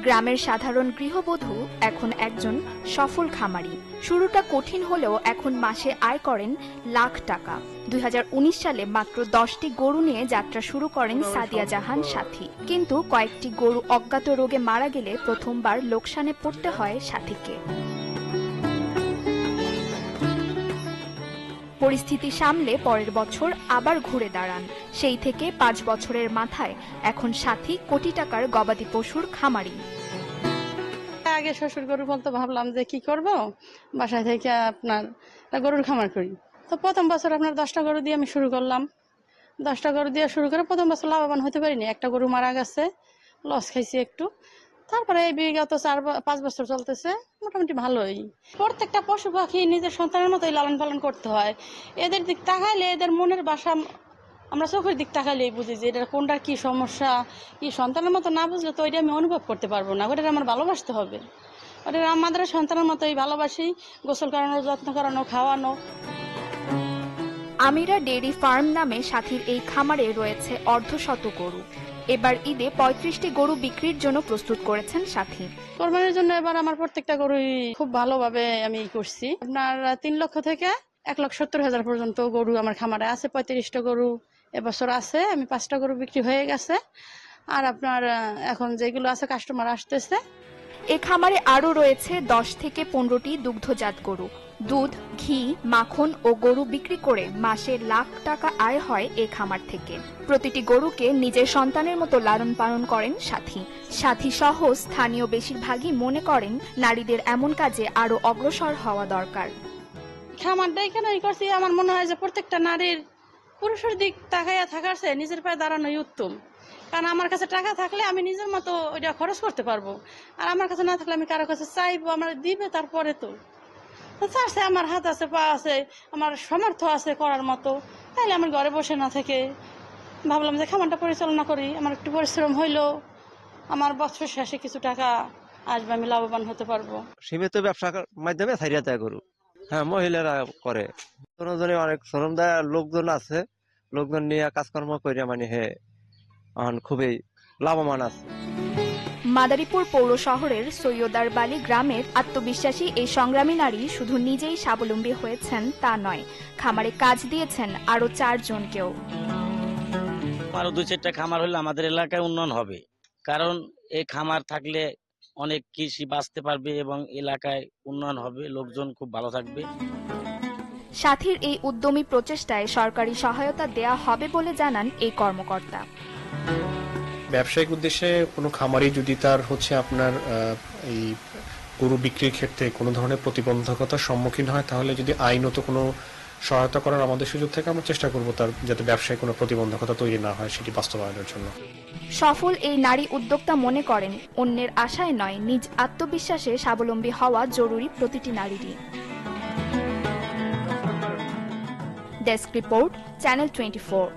গ্রামের সাধারণ গৃহবধূ এখন একজন সফল খামারি। শুরুটা কঠিন হলেও এখন মাসে আয় করেন লাখ টাকা। 2019 সালে মাত্র 10টি গরু নিয়ে যাত্রা শুরু করেন সাদিয়া জাহান সাথী। কিন্তু কয়েকটি গরু অজ্ঞাত রোগে মারা গেলে প্রথমবার লোকসানে পড়তে হয় সাথীকে। পরিস্থিতি সামলে পরের বছর আবার ঘুরে দাঁড়ান। সেই থেকে 5 বছরের মাথায় এখন সাথী কোটি টাকার গবাদি পশুর খামারি। আগে শ্বশুর গরু বলতে ভাবলাম যে কি করব, বাসায় থেকে আপনার গরুর খামার করি। তো প্রথম বছর আপনার 10টা গরু দিয়ে আমি শুরু করলাম। 10টা গরু দিয়ে শুরু করে প্রথম বছর লাভবান হতে পারিনি, একটা গরু মারা গেছে, লস খাইছি একটু। তারপরে এই বিগত 4-5 বছর চলতেছে মোটামুটি ভালোই। প্রত্যেকটা পশু পাখি নিজের সন্তানের মতোই লালন পালন করতে হয়। এদের দিক তাকাইলে, এদের মনের ভাষা আমরা চোখের দিক তাকাইলেই বুঝি যে এটা কোনটার কি সমস্যা, কি সন্তানের মতো না বুঝলে তো ওইটা আমি অনুভব করতে পারবো না। ওটা আমার ভালোবাসতে হবে, ওটা আমাদের সন্তানের মতোই ভালোবাসি, গোসল করানো, যত্ন করানো, খাওয়ানো। আমিরা ডেইরি ফার্ম নামে সাথীর এই খামারে রয়েছে অর্ধশত গরু। এবার ঈদে 35টি গরু বিক্রির জন্য প্রস্তুত করেছেন সাথী। কোরবানির জন্য এবার আমার প্রত্যেকটা গরুই খুব ভালোভাবে আমি করছি। আপনার 3 লক্ষ থেকে 1,70,000 পর্যন্ত গরু আমার খামারে আছে। 35টা গরু এবছর আছে। আমি 5টা গরু বিক্রি হয়ে গেছে। আর আপনার এখন যেগুলো আছে কাস্টমার আসতেছে। এ খামারে আরও রয়েছে 10 থেকে 15টি দুগ্ধজাত গরু। দুধ, ঘি, মাখন ও গরু বিক্রি করে মাসে লাখ টাকা আয় হয় এ খামার থেকে। প্রতিটি গরুকে নিজের সন্তানের মতো লালন পালন করেন সাথী। সাথী সহ স্থানীয় বেশিরভাগই মনে করেন নারীদের এমন কাজে আরো অগ্রসর হওয়া দরকার। খামারটাই কেন করছি, আমার মনে হয় যে প্রত্যেকটা নারীর পুরুষের দিক তাকাইয়া থাকার চেয়ে নিজের পায়ে দাঁড়ানোই উত্তম। কারণ আমার কাছে টাকা থাকলে আমি নিজের মতো ওইটা খরচ করতে পারবো, আর আমার কাছে না থাকলে আমি কারো কাছে চাইবো, আমার দিবে তারপরে তো চাচ্ছে। আমার হাত আছে, পা আছে, আমার সামর্থ্য আছে করার মতো, তাইলে আমি ঘরে বসে না থেকে ভাবলাম যে খামারটা পরিচালনা করি। আমার একটু পরিশ্রম হইলো, আমার বছর শেষে কিছু টাকা আসবে, আমি লাভবান হতে পারবো। সীমিত ব্যবসার মাধ্যমে ছাড়িয়ে দেয় গরু। হ্যাঁ, মহিলারা করে। অনেক শ্রম দেয় লোকজন আছে, লোকজন নিয়ে কাজকর্ম করে মানে খুবই লাভবান আছে। মাদারীপুর পৌর শহরের সৈয়দার বালি গ্রামের আত্মবিশ্বাসী এই সংগ্রামী নারী শুধু নিজেই স্বাবলম্বী হয়েছেন তা নয়, খামারে কাজ দিয়েছেন আরো 4 জনকেও। আরো 2-4টা খামার হলে আমাদের এলাকায় উন্নয়ন হবে, কারণ এই খামার থাকলে অনেক কৃষি বাঁচতে পারবে এবং এলাকায় উন্নয়ন হবে, লোকজন খুব ভালো থাকবে। সাথীর এই উদ্যমী প্রচেষ্টায় সরকারি সহায়তা দেয়া হবে বলে জানান এই কর্মকর্তা। ব্যবসায়িক উদ্দেশ্যে কোনো খামারি যদি তার আপনার এই গরু বিক্রির ক্ষেত্রে কোনো ধরনের প্রতিবন্ধকতার সম্মুখীন হয়, তাহলে যদি আইনত কোনো সহায়তা করার আমাদের সুযোগ থেকে আমরা চেষ্টা করব তার যাতে ব্যবসায় কোনো প্রতিবন্ধকতা তৈরি না হয় সেটি বাস্তবায়নের জন্য। সফল এই নারী উদ্যোক্তা মনে করেন অন্যের আশায় নয়, নিজ আত্মবিশ্বাসে স্বাবলম্বী হওয়া জরুরি প্রতিটি নারীরই। Desk report, channel 24।